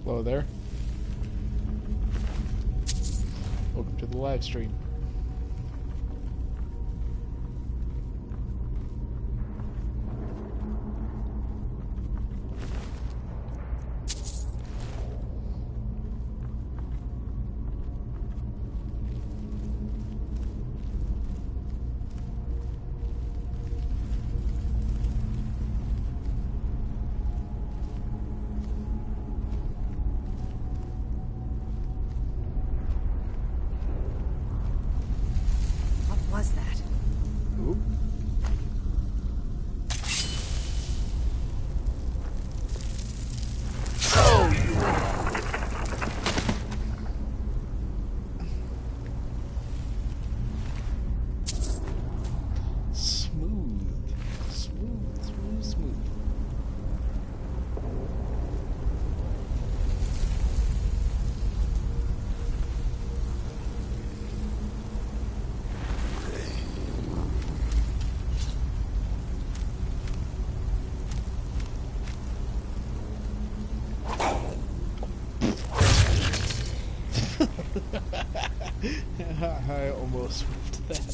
Hello there. Welcome to the live stream. I almost moved that.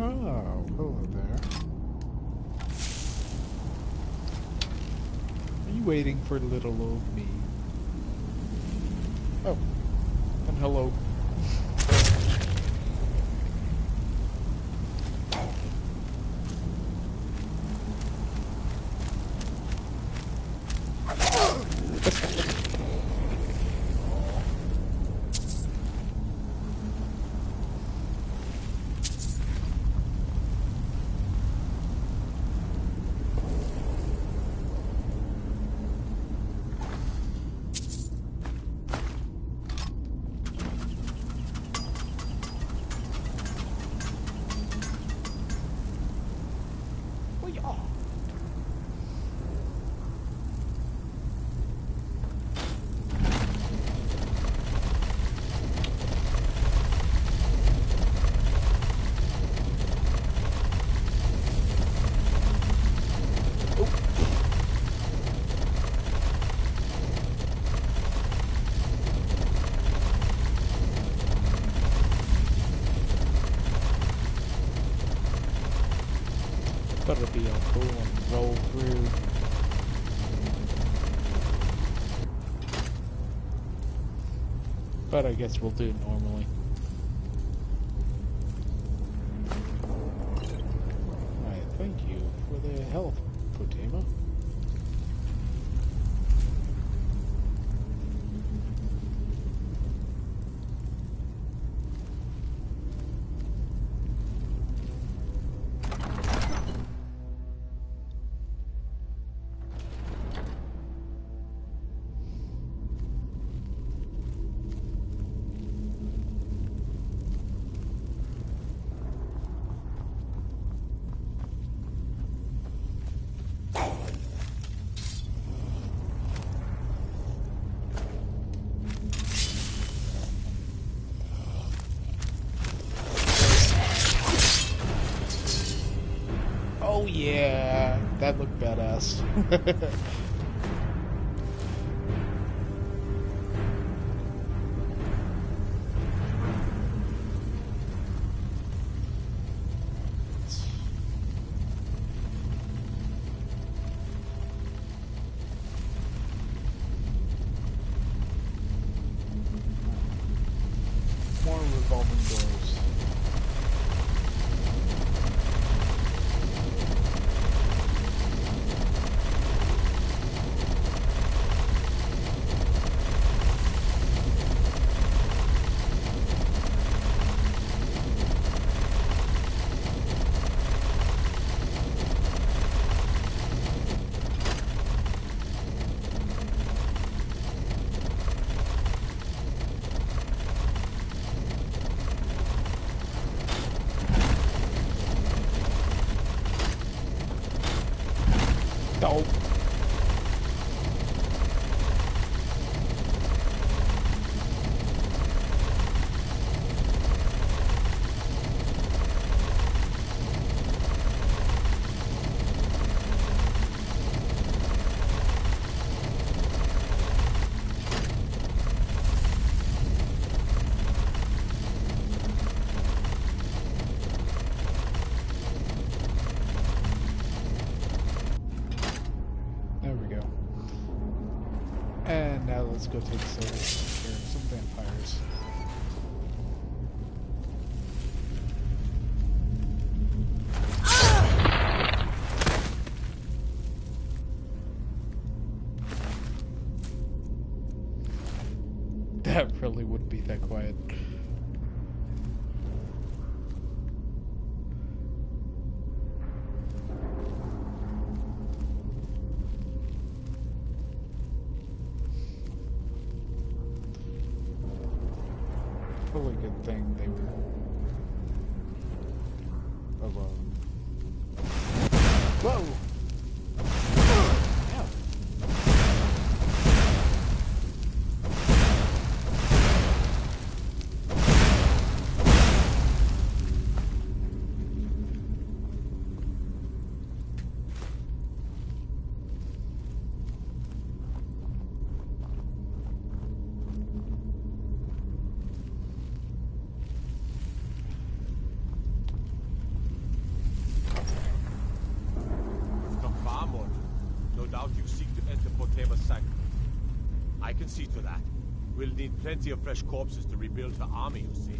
Oh, hello there. Are you waiting for little old me? Oh, and hello. would be all cool and roll through. But I guess we'll do it normally. Alright, thank you for the health, Potema. Oh yeah, that looked badass. More revolving doors. Dope. There we go. And now let's go take care of some vampires. That really wouldn't be that quiet. Probably a good thing they were alone. Whoa! Ow.
I can see to that. We'll need plenty of fresh corpses to rebuild the army, you see.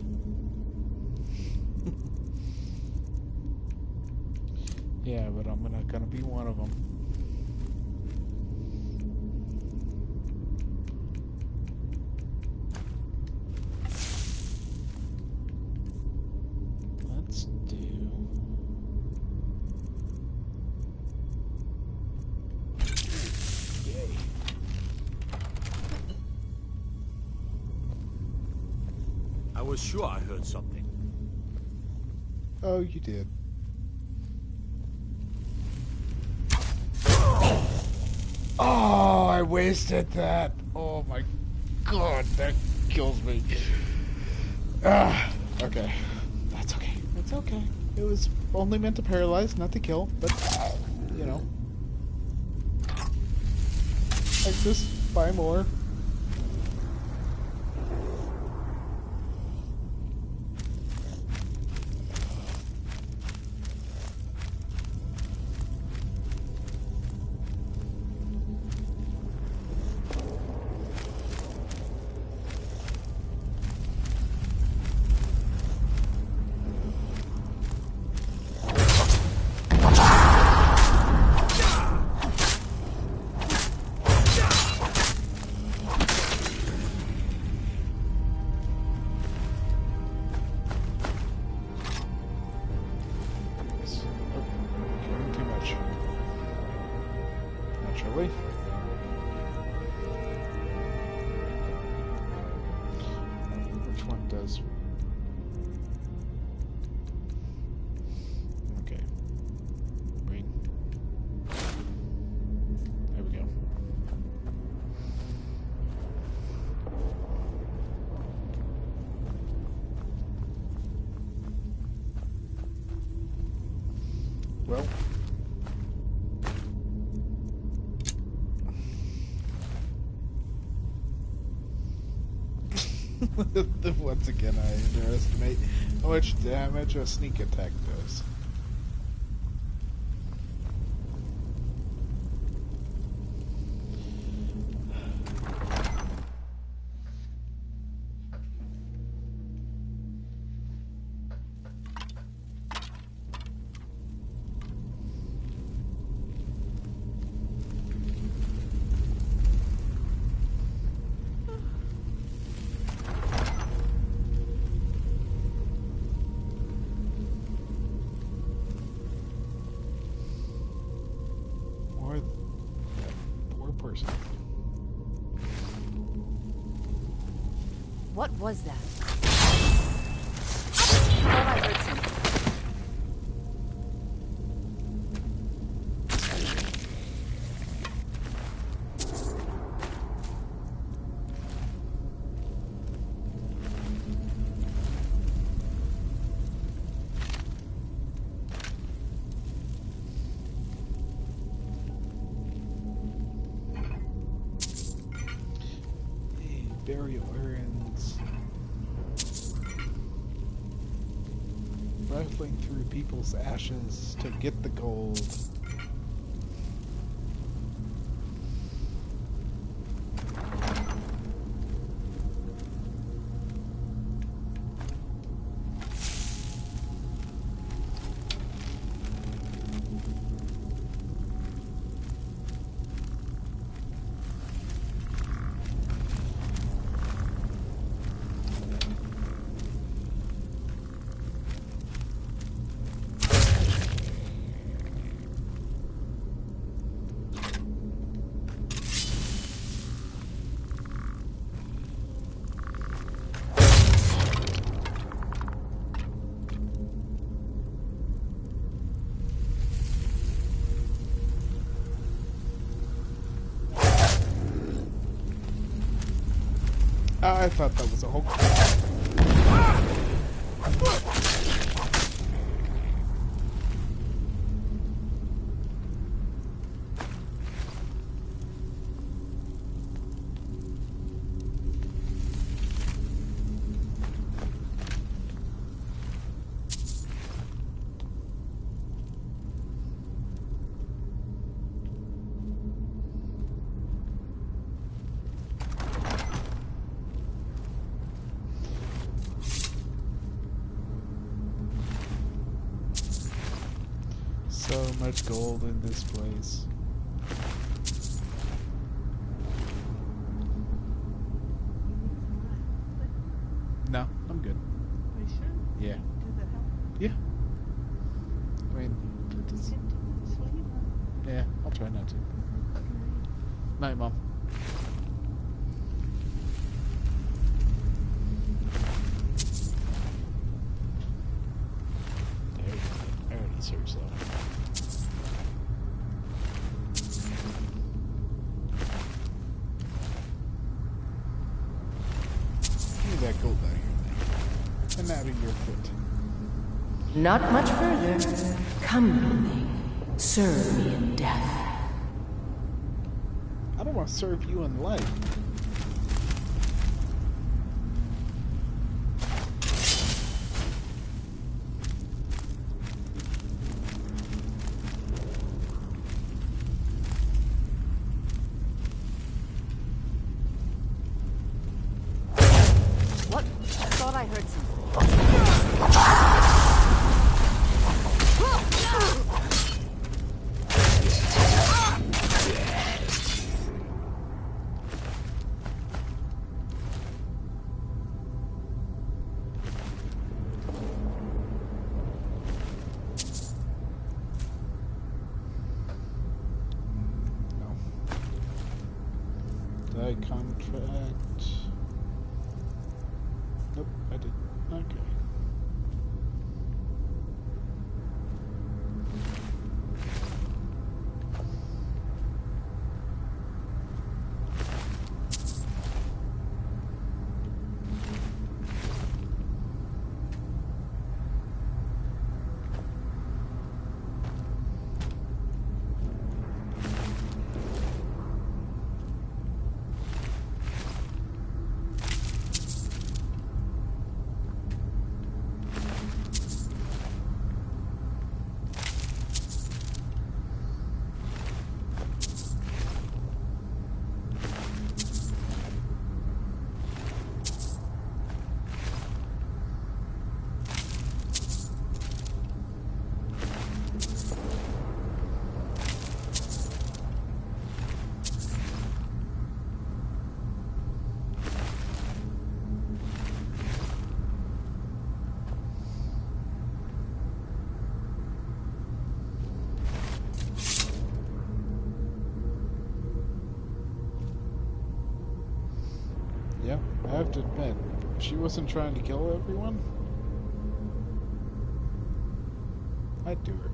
Yeah, but I'm not gonna be one of them. Let's do... Yay.
I was sure I heard something.
Oh, you did. Oh, I wasted that. Oh my god, that kills me. Okay. That's okay. It's okay. It was only meant to paralyze, not to kill, but, you know. Like this, buy more. Well. Once again, I underestimate how much damage a sneak attack does.
What was that?
Thought I heard something.
Burial urns. Rifling through people's ashes to get the gold. I thought that was a Hulk. So much gold in this place. No, I'm good.
Are you sure?
Yeah.
Did that help?
Yeah. I mean, it's, yeah, I'll try not to. Night, Mom. I already searched that one. Give me that gold out here. And out of your foot.
Not much further. Come, youngling. Serve me in death.
I don't want to serve you in life.
What? I thought I heard something.
Contract. Nope, I did. Okay. Yeah, I have to admit, she wasn't trying to kill everyone. I'd do her.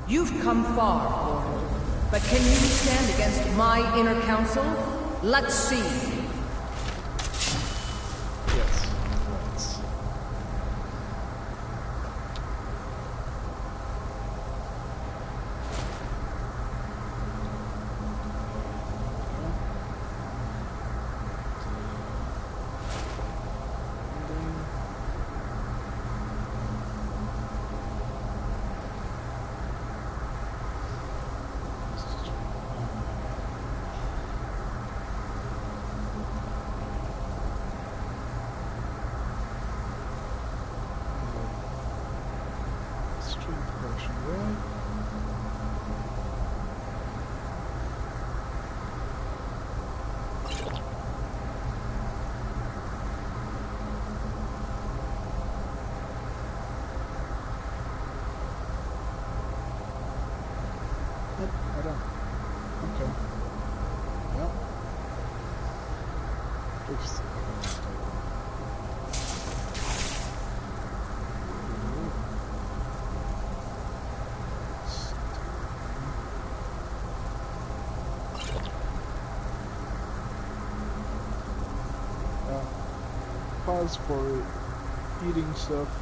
You've come far, mortal. But can you stand against my inner council? Let's see.
Yes, let's. Pause for eating stuff.